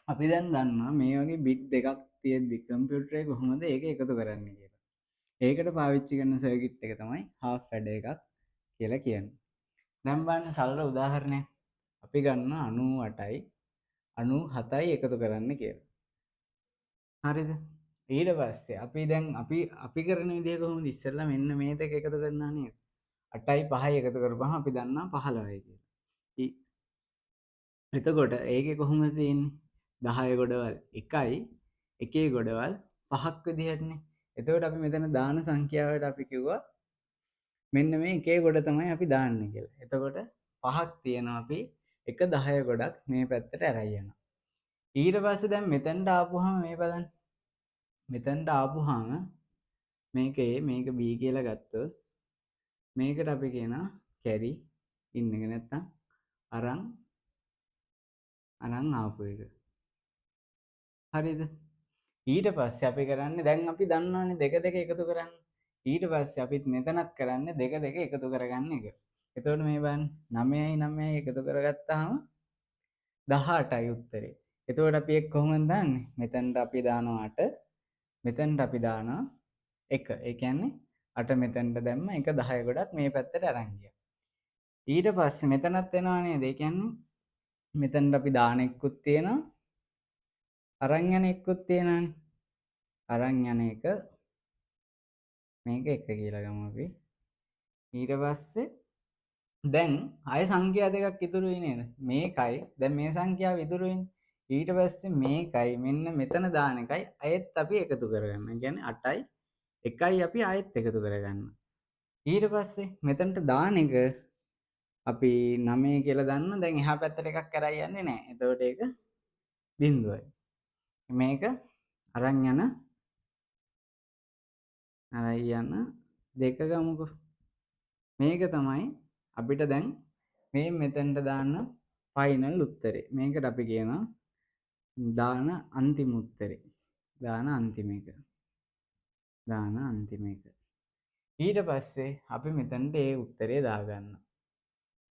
අපි දැන් දන්නවා මේ වගේ බිට් දෙකක් තියෙද්දි කම්පියුටරේ කොහොමද ඒක එකතු කරන්නේ කියලා. ඒකට පාවිච්චි කරන සර්කිට් එක තමයි half වැඩ එකක් කියලා කියන්නේ. දැන් බලන්න සරල උදාහරණයක්. අපි ගන්න 98යි 97යි එකතු කරන්න කියලා. හරිද? ඊට පස්සේ අපි දැන් අපි කරන විදිහ කොහොමද? ඉස්සෙල්ලා මෙන්න මේ දෙක එකතු කරනවා නේද? 8යි 5යි එකතු කරපුවහම අපි දන්නවා 15යි කියලා. එතකොට ඒකේ කොහොමද තියෙන්නේ? 10 ගොඩවල් 1යි 1 ගොඩවල් 5ක් විදිහටනේ. එතකොට අපි මෙතන දාන සංඛ්‍යාවට අපි කිව්වා මෙන්න මේ 1 ගොඩ තමයි අපි දාන්නේ කියලා. එතකොට 5ක් තියෙනවා අපි 1 10 ගොඩක් මේ පැත්තට අරයි යනවා. ඊට පස්සේ දැන් මෙතනට ආපුවාම මේ බලන්න. මෙතනට ආපුවාම මේක A මේක B කියලා ගත්තොත් මේකට අපි කියනවා කැරි ඉන්න එක නැත්තම් අරන් ආපු එක. හරිද? ඊට පස්සේ අපි කරන්නේ දැන් අපි දන්නවනේ දෙක දෙක එකතු කරන්න. ඊට පස්සේ අපිත් මෙතනත් කරන්නේ දෙක දෙක එකතු කරගන්න එක. එතකොට මේ බලන්න 9යි 9යි එකතු කරගත්තාම 18යි උත්තරේ. එතකොට අපි ඒක කොහොමද දාන්නේ? මෙතනට අපි දානවා 8, මෙතනට අපි දානවා 1. ඒ කියන්නේ 8 මෙතනට දැම්ම 1 10 ගොඩක් මේ පැත්තට අරන් ගියා. ඊට පස්සේ මෙතනත් එනවා නේද? ඒ කියන්නේ මෙතනට අපි දාන එක්කුත් තියෙනවා. අරන් යන එක්කුත් තියෙනවානේ. අරන් යන එක මේක 1 කියලා ගමු අපි. ඊට පස්සේ දැන් අය සංඛ්‍යා දෙකක් ඉතුරුයි නේද? මේකයි දැන් මේ සංඛ්‍යාව ඉතුරුයිනේ. ඊට පස්සේ මේකයි මෙන්න මෙතන දාන එකයි අයෙත් අපි එකතු කරගන්න. ඒ කියන්නේ 8යි 1යි අපි ආයෙත් එකතු කරගන්න. ඊට පස්සේ මෙතනට දාන එක අපි 9 කියලා දන්න. දැන් එහා පැත්තට එකක් කරයි යන්නේ නැහැ. එතකොට ඒක බිඳුවයි. මේක අරන් යන දෙක ගමුකෝ. මේක තමයි අපිට දැන් මේ මෙතනට දාන්න ෆයිනල් උත්තරේ. මේකට අපි කියනවා දාන අන්තිම උත්තරේ. දාන අන්තිම එක. ඊට පස්සේ අපි මෙතනට ඒ උත්තරේ දාගන්නවා.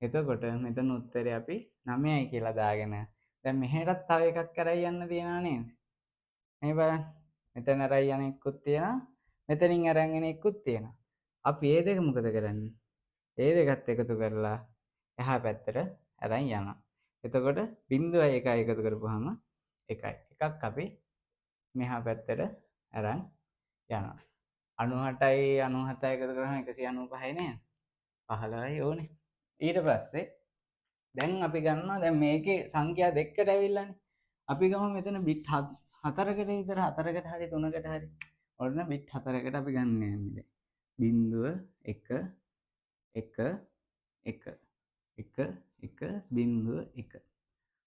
එතකොට මෙතන උත්තරේ අපි 9යි කියලා දාගෙන දැන් මෙහෙටත් තව එකක් කරයි යන්න තියනවා නේද? මේ බලන්න. මෙතන අරයි යන එක්කුත් තියෙනවා. මෙතනින් අරන් එන එක්කුත් තියෙනවා. අපි මේ දෙක මොකද කරන්නේ? ඒ දෙකත් එකතු කරලා එහා පැත්තට අරන් යනවා. එතකොට 0.1 එකතු කරපුවාම 1යි. එකක් අපි මෙහා පැත්තට අරන් යනවා. 98යි 97යි එකතු කරාම 195යි නේද? 15යි ඕනේ. ඊට පස්සේ දැන් අපි ගන්නවා දැන් මේකේ සංඛ්‍යා දෙකකට ඇවිල්ලානේ. අපි ගමු මෙතන බිට් 4කට විතර 4කට හරි 3කට හරි. ඔන්න බිට් 4කට අපි ගන්න යන්නේ දැන්. 0 1 1 1 1 0 1.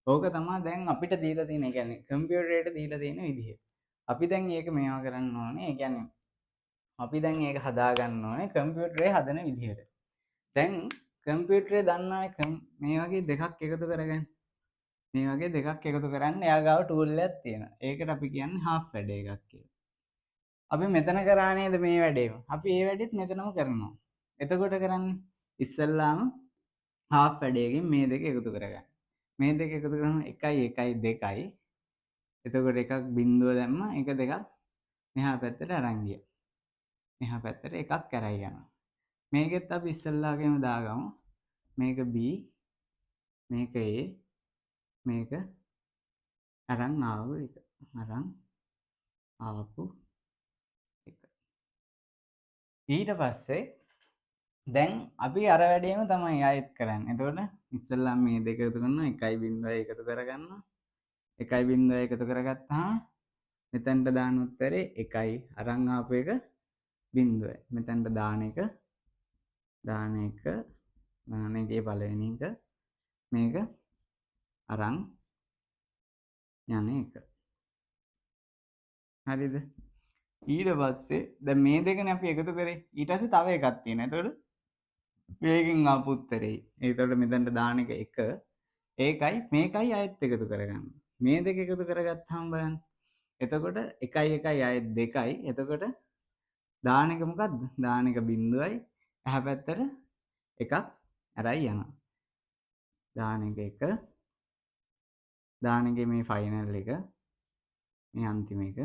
ඕක තමයි දැන් අපිට දීලා තියෙන. ඒ කියන්නේ කම්පියුටරේට දීලා තියෙන විදිහ. අපි දැන් මේක මේවා කරන්න ඕනේ. ඒ කියන්නේ අපි දැන් ඒක හදා ගන්න ඕනේ කම්පියුටරේ හදන විදිහට. දැන් කම්පියුටරේ දන්නානේ මේ වගේ දෙකක් එකතු කරගන්න. මේ වගේ දෙකක් එකතු කරන්න එයා ගාව ටූල් එකක් තියෙනවා. ඒකට අපි කියන්නේ half වැඩ එකක් කියලා. අපි මෙතන කරා නේද මේ වැඩේම. අපි මේ වැඩෙත් මෙතනම කරනවා. එතකොට කරන්නේ ඉස්සල්ලාම half වැඩේකින් මේ දෙක එකතු කරගන්න. මේ දෙක එකතු කරාම 1යි 1යි 2යි. එතකොට එකක් බිඳුව දැම්මා. එක දෙකක් මෙහා පැත්තට අරන් ගියා. මෙහා පැත්තට එකක් කරයි යනවා. මේකෙත් අපි ඉස්සල්ලාගෙම දාගමු. මේක B මේක A මේක අරන් ආපු එක. ඊට පස්සේ දැන් අපි අර වැඩේම තමයි ආයෙත් කරන්නේ. එතකොට ඉස්සල්ලාම මේ දෙක එකතු කරනවා 1.0 එකතු කරගන්නවා. 1.0 එකතු කරගත්තාම මෙතනට දාන උත්තරේ 1යි අරන් ආපු එක 0යි. මෙතනට දාන එකේ පළවෙනි එක මේක අරන් යන එක. හරිද? ඊට පස්සේ දැන් මේ දෙකනේ අපි එකතු කරේ. ඊට පස්සේ තව එකක් තියෙනවා. එතකොට මේකෙන් ආපු උත්තරේ. ඒතකොට මෙතනට දාන එක 1 ඒකයි මේකයි ආයෙත් එකතු කරගන්න. මේ දෙක එකතු කරගත්තාම බලන්න. එතකොට 1යි 1යි ආයෙත් 2යි. එතකොට දාන එක මොකද්ද? දාන එක 0යි. එහා පැත්තට එකක් අරයි යනවා. දාන එක 1 දාන එකේ මේ ෆයිනල් එක, මේ අන්තිම එක,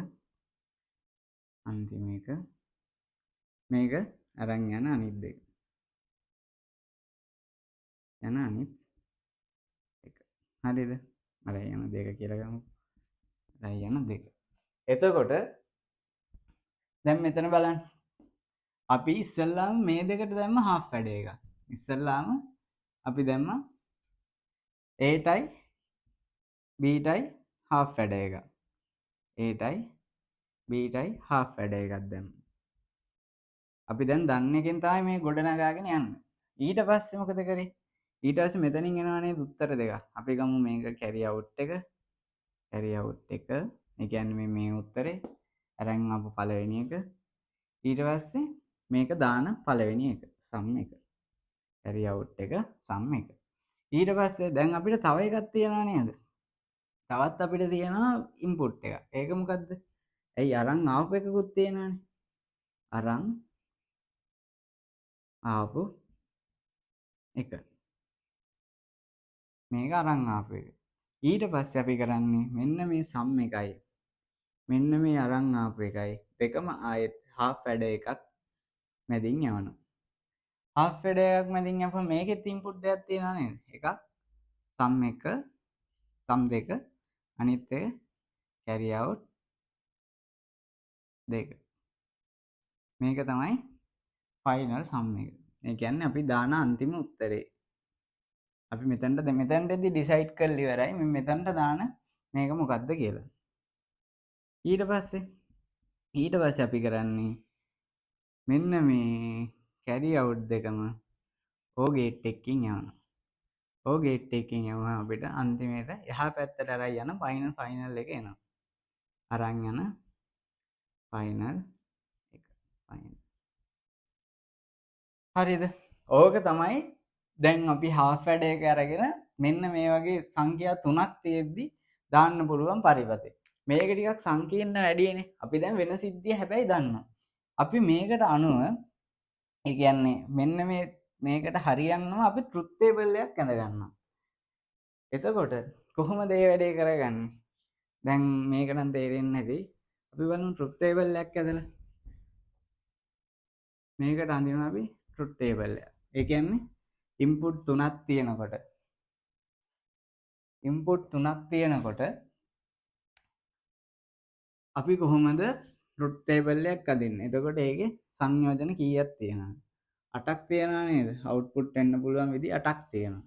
මේක අරන් යන අනිත් දෙක. යන අනිත් එක. හරිද? අර යන දෙක කියලා ගමු. අර යන දෙක. එතකොට දැන් මෙතන බලන්න. අපි ඉස්සල්ලාම මේ දෙකට දැම්ම half වැඩ එකක්. ඉස්සල්ලාම අපි දැම්ම Aටයි Bටයි half වැඩ එකක්. Aටයි Bටයි half වැඩ එකක් දැම්ම. අපි දැන් දන්න එකෙන් තමයි මේ ගොඩ නගාගෙන යන්නේ. ඊට පස්සේ මොකද කරේ? ඊට පස්සේ මෙතනින් එනවා නේද උත්තර දෙක. අපි ගමු මේක carry out එක. carry out එක. ඒ කියන්නේ මේ උත්තරේ අරන් ආපු පළවෙනි එක. ඊට පස්සේ මේක දාන පළවෙනි එක. sum එක. carry out එක sum එක. ඊට පස්සේ දැන් අපිට තව එකක් තියෙනවා නේද? තවත් අපිට තියෙනවා input එකක්. ඒක මොකද්ද? ඇයි අරන් ආපු එකකුත් තියෙනවානේ. අරන් ආපු එක. මේක අරන් ආපු එක. ඊට පස්සේ අපි කරන්නේ මෙන්න මේ sum එකයි. මෙන්න මේ අරන් ආපු එකයි. දෙකම ආයෙත් half වැඩ එකක් මැදින් යවනවා. half වැඩ එකක් මැදින් යවපුවම මේකෙත් input දෙකක් තියෙනවා නේද? එකක් sum එක, sum දෙක, අනිත් එක carry out දෙක. මේක තමයි ෆයිනල් සම් එක. ඒ කියන්නේ අපි දාන අන්තිම උත්තරේ. අපි මෙතනටදී ඩිසයිඩ් කරලා ඉවරයි මේ මෙතනට දාන මේක මොකද්ද කියලා. ඊට පස්සේ අපි කරන්නේ මෙන්න මේ carry out දෙකම O gate එකකින් යවනවා. O gate එකකින් යවුවම අපිට අන්තිමේට එහා පැත්තට අරන් යන ෆයිනල් එක එනවා. අරන් යන ෆයිනල් එක. හරිද? ඕක තමයි දැන් අපි half වැඩ එක අරගෙන මෙන්න මේ වගේ සංඛ්‍යා 3ක් තියෙද්දි දාන්න පුළුවන් පරිපතේ. මේක ටිකක් සංකීර්ණ වැඩිනේ. අපි දැන් වෙන සිද්ධිය හැබැයි දන්නවා. අපි මේකට අනුව ඒ කියන්නේ මෙන්න මේකට හරියන්නම අපි truth table එකක් ඇඳ ගන්නවා. එතකොට කොහොමද මේ වැඩේ කරගන්නේ? දැන් මේක නම් තේරෙන්නේ නැති. අපි බලමු truth table එකක් ඇදලා. මේකට අඳිනවා අපි truth table එක. ඒ කියන්නේ input 3ක් තියෙනකොට අපි කොහොමද truth table එකක් අදින්නේ? එතකොට ඒකේ සංයෝජන කීයක් තියෙනවද? 8ක් තියෙනවා නේද? output එන්න පුළුවන් විදි 8ක් තියෙනවා.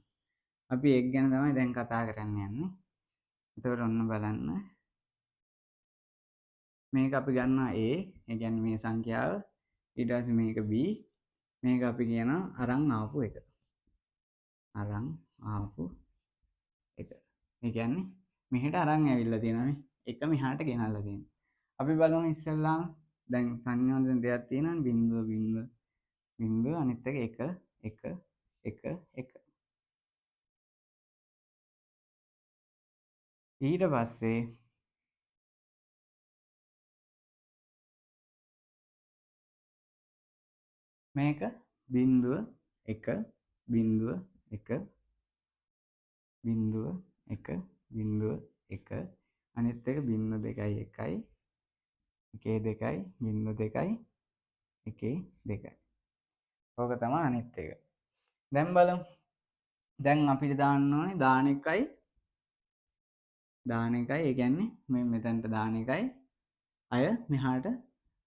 අපි ඒක ගැන තමයි දැන් කතා කරන්න යන්නේ. එතකොට ඔන්න බලන්න. මේක අපි ගන්නවා A. ඒ කියන්නේ මේ සංඛ්‍යාව. ඊට පස්සේ මේක B. මේක අපි කියනවා අරන් ආපු එක. අරන් ආපු එක. ඒ කියන්නේ මෙහෙට අරන් ඇවිල්ලා තියෙනවානේ. එක මෙහාට ගෙනල්ලා තියෙනවා. අපි බලමු ඉස්සෙල්ලාම දැන් සංයෝජන දෙකක් තියෙනවානේ බිංදුව අනිත් එක 1 1 1 ඊට පස්සේ මේක බිංදුව 1 බිංදුව 1 බිංදුව 1 බිංදුව 1 අනිත් එක 0.1 1 2 0.2 1 2 ඕක තමයි අනිත් එක. දැන් බලමු. දැන් අපිට දාන්න ඕනේ දාන එකයි ඒ කියන්නේ මේ මෙතනට දාන එකයි අය මෙහාට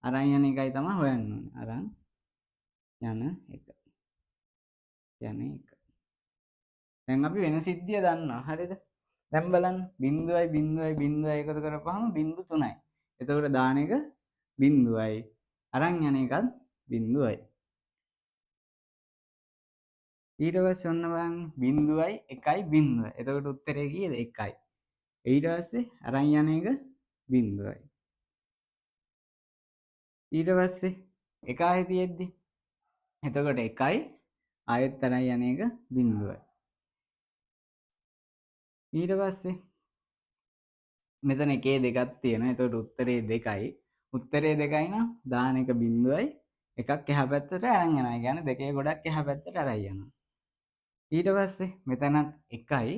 අරන් යන එකයි තමයි හොයන්න ඕනේ. අරන් යන එක. දැන් අපි වෙන සිද්ධිය දන්නවා. හරිද? දැන් බලන්න 0.0.0 එකතු කරපුවාම 0.3යි. එතකොට දාන එක 0යි. අරන් යන එකත් 0යි. ඊට පස්සේ ඔන්න බලන්න 0යි 1යි 0. එතකොට උත්තරේ කීයද? 1යි. ඊට පස්සේ අරන් යන එක 0යි. ඊට පස්සේ 1යි තියෙද්දි එතකොට 1යි ආයෙත් අරන් යන එක 0යි. ඊට පස්සේ මෙතන එකේ දෙකක් තියෙනවා. එතකොට උත්තරේ 2යි. උත්තරේ 2යි නම් දාන එක 0යි. එකක් එහා පැත්තට අරන් යනවා. ඒ කියන්නේ දෙකේ ගොඩක් එහා පැත්තට අරන් යනවා. ඊට පස්සේ මෙතනත් 1යි.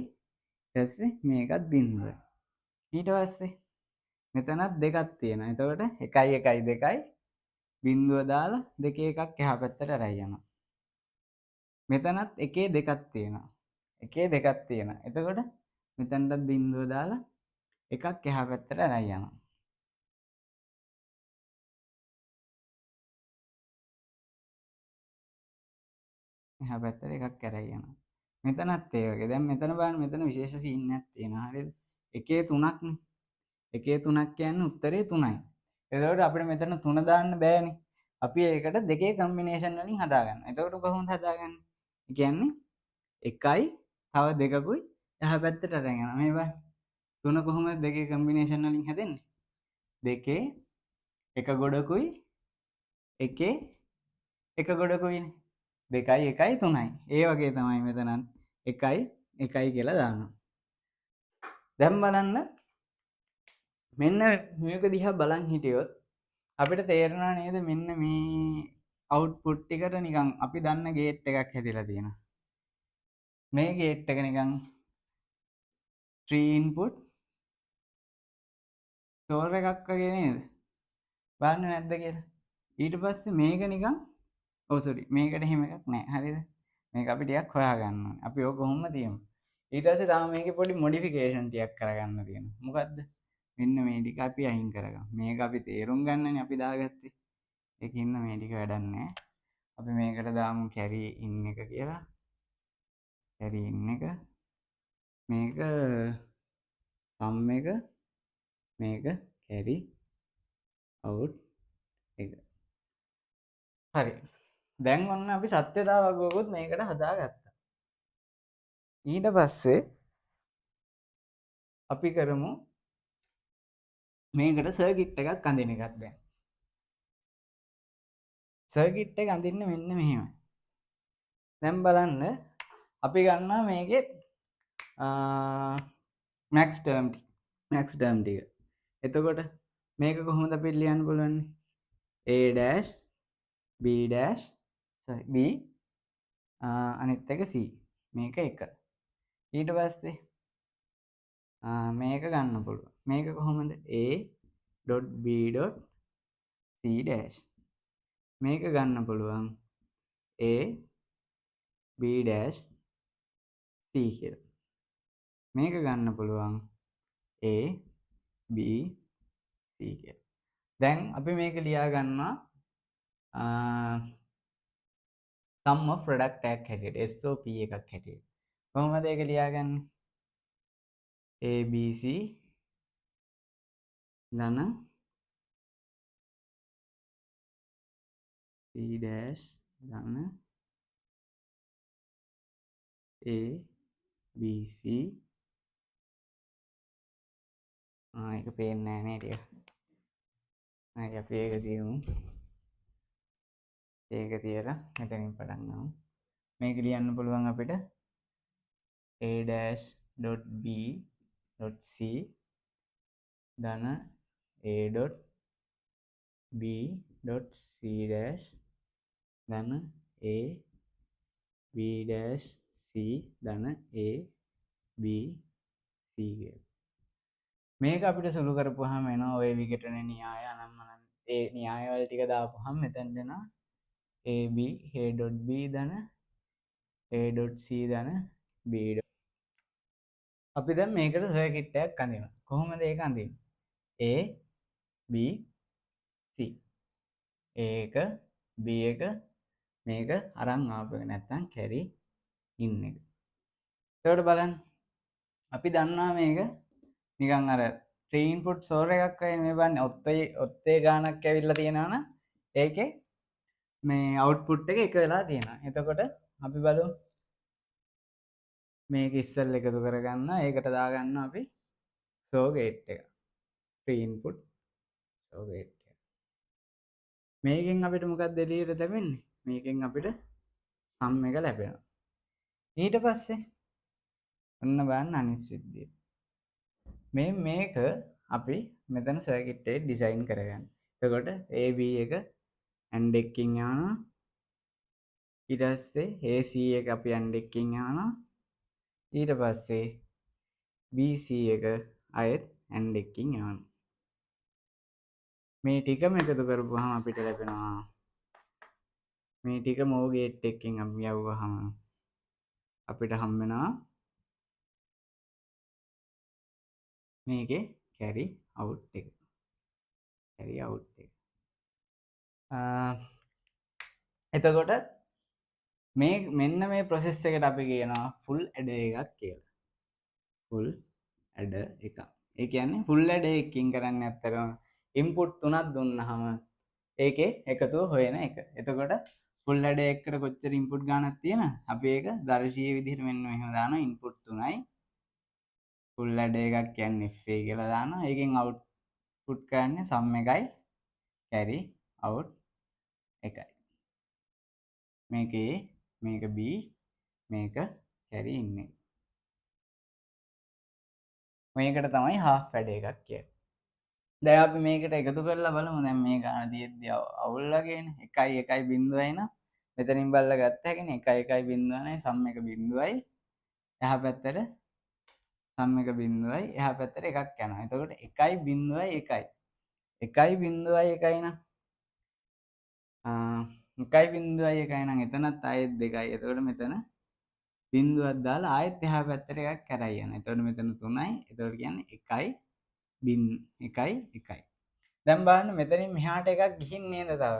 ඊට පස්සේ මේකත් බිඳුව. ඊට පස්සේ මෙතනත් දෙකක් තියෙනවා. එතකොට 1 1 2යි බිඳුව දාලා දෙකේ එකක් එහා පැත්තට අරයි යනවා. මෙතනත් එකේ දෙකක් තියෙනවා. එකේ දෙකක් තියෙනවා. එතකොට මෙතනටත් බිඳුව දාලා එකක් එහා පැත්තට අරයි යනවා. එහා පැත්තට එකක් අරයි යනවා. මෙතනත් ඒ වගේ. දැන් මෙතන බලන්න මෙතන විශේෂ සීන් එකක් තියෙනවා. හරිද? එකේ 3ක්නේ. එකේ 3ක් කියන්නේ උත්තරේ 3යි. එතකොට අපිට මෙතන 3 දාන්න බෑනේ. අපි ඒකට දෙකේ කම්බිනේෂන් වලින් හදාගන්නවා. එතකොට කොහොමද හදාගන්නේ? ඒ කියන්නේ 1යි තව දෙකකුයි එහා පැත්තට අරන් යනවා. මේ බලන්න. 3 කොහොමද දෙකේ කම්බිනේෂන් වලින් හැදෙන්නේ? දෙකේ එක ගොඩකුයි එකේ එක ගොඩකුයිනේ. 2යි 1යි 3යි. ඒ වගේ තමයි මෙතනත් 1යි 1යි කියලා දානවා. දැන් බලන්න මෙන්න මේක දිහා බලන් හිටියොත් අපිට තේරෙනවා නේද මෙන්න මේ අවුට්පුට් ටිකට නිකන් අපි දන්න ගේට් එකක් හැදිලා තියෙනවා. මේ ගේට් එක නිකන් 3 input store එකක් වගේ නේද? බලන්න නැද්ද කියලා. ඊට පස්සේ මේක නිකන් sorry මේකට එහෙම එකක් නැහැ. හරිද? මේක අපි ටිකක් හොයාගන්න ඕනේ. අපි ඕක කොහොමද තියමු. ඊට පස්සේ තාම මේකේ පොඩි මොඩිෆිකේෂන් ටිකක් කරගන්න තියෙනවා. මොකද්ද? මෙන්න මේ ටික අපි අයින් කරගමු. මේක අපි තේරුම් ගන්නනේ අපි දාගත්තේ. ඒකින්ද මේ ටික වැඩක් නැහැ. අපි මේකට දාමු carry in එක කියලා. carry in එක මේක sum එක මේක carry out එක. හරි. දැන් ඔන්න අපි සත්‍යතාවක් ගොකුත් මේකට හදාගත්තා. ඊට පස්සේ අපි කරමු මේකට සර්කිට් එකක් අඳින එකක් දැන්. සර්කිට් එක අඳින්නේ මෙන්න මෙහෙමයි. දැන් බලන්න අපි ගන්නවා මේකේ max term ටික. එතකොට මේක කොහොමද අපි ලියන්න පුළුවන්? a dash b dash sorry b අනිත් එක c. මේක 1. ඊට පස්සේ මේක ගන්න පුළුවන්. මේක කොහොමද? a.b.c dash. මේක ගන්න පුළුවන් a b dash c කියලා. මේක ගන්න පුළුවන් a b c කියලා. දැන් අපි මේක ලියා ගන්නවා sum of product එකක් හැටියට SOP එකක් හැටියට. කොහොමද ඒක ලියාගන්නේ? ABC ධන C dash ධන ABC ඒක පේන්නේ නැහැ නේද? හරි අපි ඒක තියමු. ඒක තියලා මෙතනින් පටන් ගමු. මේක ලියන්න පුළුවන් අපිට a-b.c ධන a.b.c dash ධන a.b.c ධන a.b.c කියලා. මේක අපිට සුළු කරපුවාම එනවා ඔය විඝටන න්‍යාය අනම්මනම් ඒ න්‍යාය වල ටික දාපුවාම මෙතන දෙනවා ab a.b ධන a.c ධන b. අපි දැන් මේකට සර්කිට් එකක් අඳිනවා. කොහොමද ඒක අඳින්නේ? a b c a එක b එක මේක අරන් ආපු එක නැත්තම් carry in එක. එතකොට බලන්න අපි දන්නවා මේක නිකන් අර 3 input store එකක් වගේ මේ බලන්න ඔත්තේ ගානක් ඇවිල්ලා තියෙනවා නම් ඒකේ මේ output එක එක වෙලා තියෙනවා. එතකොට අපි බලමු මේක ඉස්සෙල්ලා එකතු කරගන්න ඒකට දාගන්න අපි show gate එක 3 input show gate එක. මේකෙන් අපිට මොකක්ද එළියට ලැබෙන්නේ? මේකෙන් අපිට sum එක ලැබෙනවා. ඊට පස්සේ ඔන්න බලන්න අනිත් සිද්ධිය. මේක අපි මෙතන සර්කිට් එක ඩිසයින් කරගන්න. එතකොට AB එක AND එකකින් යනවා. ඊට පස්සේ AC එක අපි AND එකකින් යනවා. ඊට පස්සේ BC එක අයත් AND එකකින් යවනවා. මේ ටිකම එකතු කරපුවාම අපිට ලැබෙනවා මේ ටික MOR ගේට් එකකින් අපි යවුවාම අපිට හම් වෙනවා මේකේ carry out එක. carry out එක. එතකොට මේ මෙන්න මේ process එකට අපි කියනවා full adder එකක් කියලා. full adder එකක්. ඒ කියන්නේ full adder එකකින් කරන්නේ අත්‍තරම input තුනක් දුන්නාම ඒකේ එකතුව හොයන එක. එතකොට full adder එකකට කොච්චර input ගානක් තියෙනවද? අපි ඒක දර්ශීය විදිහට මෙන්න මෙහෙම දානවා input 3යි. full adder එකක් කියන්නේ fa කියලා දානවා. ඒකෙන් output කරන්නේ sum එකයි carry out එකයි. මේක A, මේක B, මේක carry in එක. මේකට තමයි half adder එකක් කියන්නේ. දැන් අපි මේකට එකතු කරලා බලමු. දැන් මේ ගාන තියෙද්දි අවුල්ලාගෙන 1 1 බිංදුවයි නම් මෙතනින් බලලා ගත්ත හැකිනේ 1 1 බිංදුවයි සම් එක බිංදුවයි එහා පැත්තට සම් එක බිංදුවයි එහා පැත්තට එකක් යනවා. එතකොට 1 බිංදුවයි 1යි 1 බිංදුවයි 1යි නම් 1 බිංදුවයි 1යි නම් එතනත් ආයෙත් 2යි. එතකොට මෙතන බිංදුවක් දාලා ආයෙත් එහා පැත්තට එකක් කරයි යනවා. එතකොට මෙතන 3යි. එතකොට කියන්නේ 1 1 1. දැන් බලන්න මෙතනින් මෙහාට එකක් ගිහින් නේද තව.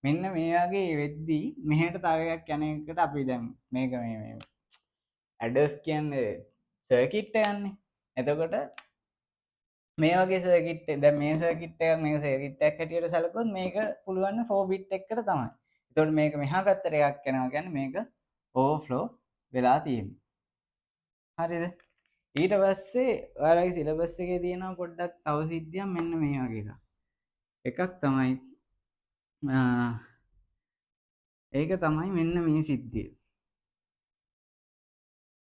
මෙන්න මේ වගේ වෙද්දී මෙහෙට තව එකක් යන එකට අපි දැන් මේක මේ ඇඩර්ස් කියන්නේ සර්කිට් එකන්නේ. එතකොට මේ වගේ සර්කිට් එක දැන් මේ සර්කිට් එකක් මේක සර්කිට් එකක් හැටියට සැලකුවොත් මේක පුළුවන් 4 බිට් එකකට තමයි. එතකොට මේක මෙහා පැත්තට එකක් යනවා කියන්නේ මේක ඕවර්ෆ්ලෝ වෙලා තියෙනවා. හරිද? ඊට පස්සේ ඔයාලගේ සිලබස් එකේ තියෙනවා පොඩ්ඩක් තව සිද්ධියක් මෙන්න මේ වගේ එකක්. එකක් තමයි ඒක තමයි මෙන්න මේ සිද්ධිය.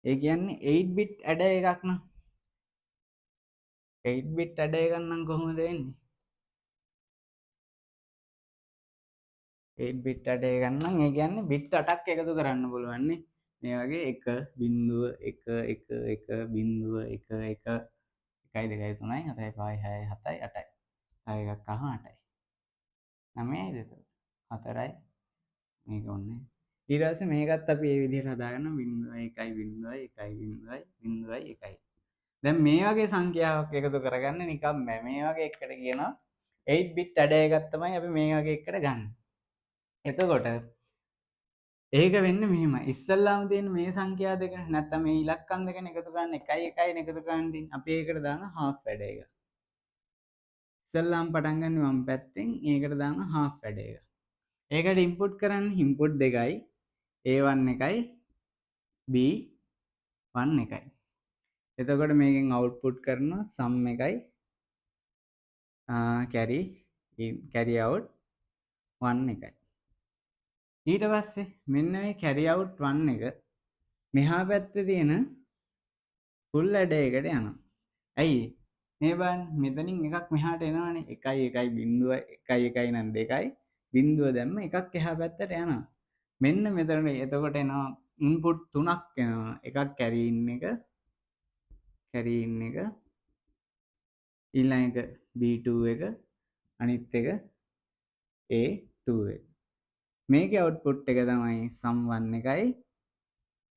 ඒ කියන්නේ 8 bit adder එකක් නම් 8 bit adder එකක් නම් කොහොමද වෙන්නේ? 8 bit adder එකක් නම් ඒ කියන්නේ bit 8ක් එකතු කරන්න පුළුවන් නේ. මේ වගේ 1 බිංදුව 1 1 1 බිංදුව 1 1 1 2 3 4 5 6 7 8යි. තව එකක් අහම 8යි. 9යිද එතකොට? 4යි මේක ඔන්නේ. ඊට පස්සේ මේකත් අපි මේ විදිහට හදාගන්න 0.1 1 දැන් මේ වගේ සංඛ්‍යාවක් එකතු කරගන්න නිකම් බෑ. මේ වගේ එකකට කියනවා 8 bit adder එකක් තමයි අපි මේ වගේ එකකට ගන්න. එතකොට ඒක වෙන්නේ මෙහෙමයි. ඉස්සල්ලාම තියෙන මේ සංඛ්‍යා දෙක නැත්නම් මේ ඉලක්කම් දෙකන එකතු කරන්න 1 1 එකතු කරන්න තියෙන. අපි ඒකට දාන half adder එක. ඉස්සල්ලාම පටන් ගන්න වම් පැත්තෙන් ඒකට දාන half adder එක. ඒකට input කරන්න input දෙකයි A1 එකයි B1 එකයි. එතකොට මේකෙන් output කරනවා sum එකයි carry out 1 එකයි. ඊට පස්සේ මෙන්න මේ carry out 1 එක මෙහා පැත්තේ තියෙන full adder එකට යනවා. ඇයි? මේ බලන්න මෙතනින් එකක් මෙහාට එනවනේ 1 1 බිංදුව 1 1 නම් 2යි බිංදුව දැම්ම එකක් එහා පැත්තට යනවා. මෙන්න මෙතන එතකොට එනවා input තුනක් එනවා. එකක් carry in එක ඊළඟ එක B2 එක අනිත් එක A2 එක. මේකේ output එක තමයි sum 1 එකයි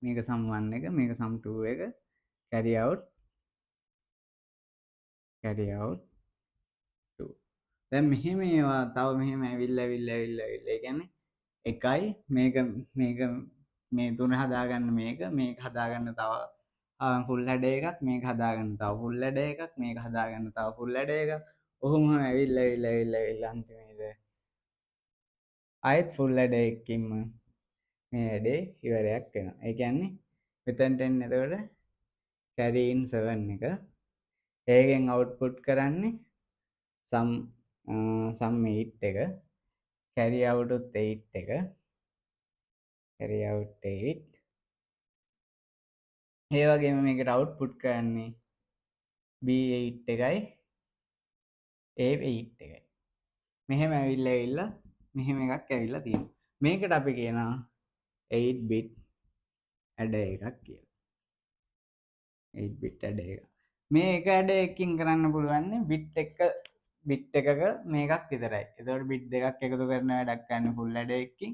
මේක sum 1 එක මේක sum 2 එක carry out 2. දැන් මෙහෙම ඒවා තව මෙහෙම ඇවිල්ලා ඒ කියන්නේ එකයි මේක මේ තුන හදාගන්න මේක හදාගන්න තව full adder එකක් මේක හදාගන්න තව full adder එකක් මේක හදාගන්න තව full adder එකක් ඔහොම ඇවිල්ලා අන්තිමේට ආයෙත් full adder එකකින්ම මේ වැඩේ ඉවරයක් වෙනවා. ඒ කියන්නේ මෙතනට එන්නේ එතකොට carry in 7 එක ඒකෙන් output කරන්නේ sum 8 එක carry out 8 එක carry out 8 ඒ වගේම මේකට output කරන්නේ B8 එකයි A8 එකයි. මෙහෙම ඇවිල්ලා මෙහෙම එකක් ඇවිල්ලා තියෙනවා. මේකට අපි කියනවා 8 bit adder එකක් කියලා. 8 bit adder එක. මේ එක ඇඩයකින් කරන්න පුළුවන්නේ බිට් එකක මේකක් විතරයි. එතකොට බිට් දෙකක් එකතු කරන වැඩක් කරන්න ෆුල් ඇඩයකින්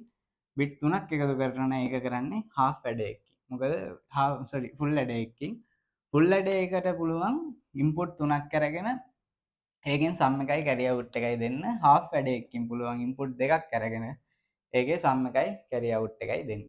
බිට් 3ක් එකතු කරන එක කරන්නේ හාෆ් ඇඩයකින්. මොකද ෆුල් ඇඩයකින් ෆුල් ඇඩයකට පුළුවන් ඉන්පුට් 3ක් අරගෙන ඒකෙන් සම් එකයි කැරි අවුට් එකයි දෙන්න. හාෆ් ඇඩයකින් පුළුවන් ඉන්පුට් දෙකක් අරගෙන ඒකේ සම් එකයි කැරි අවුට් එකයි දෙන්න.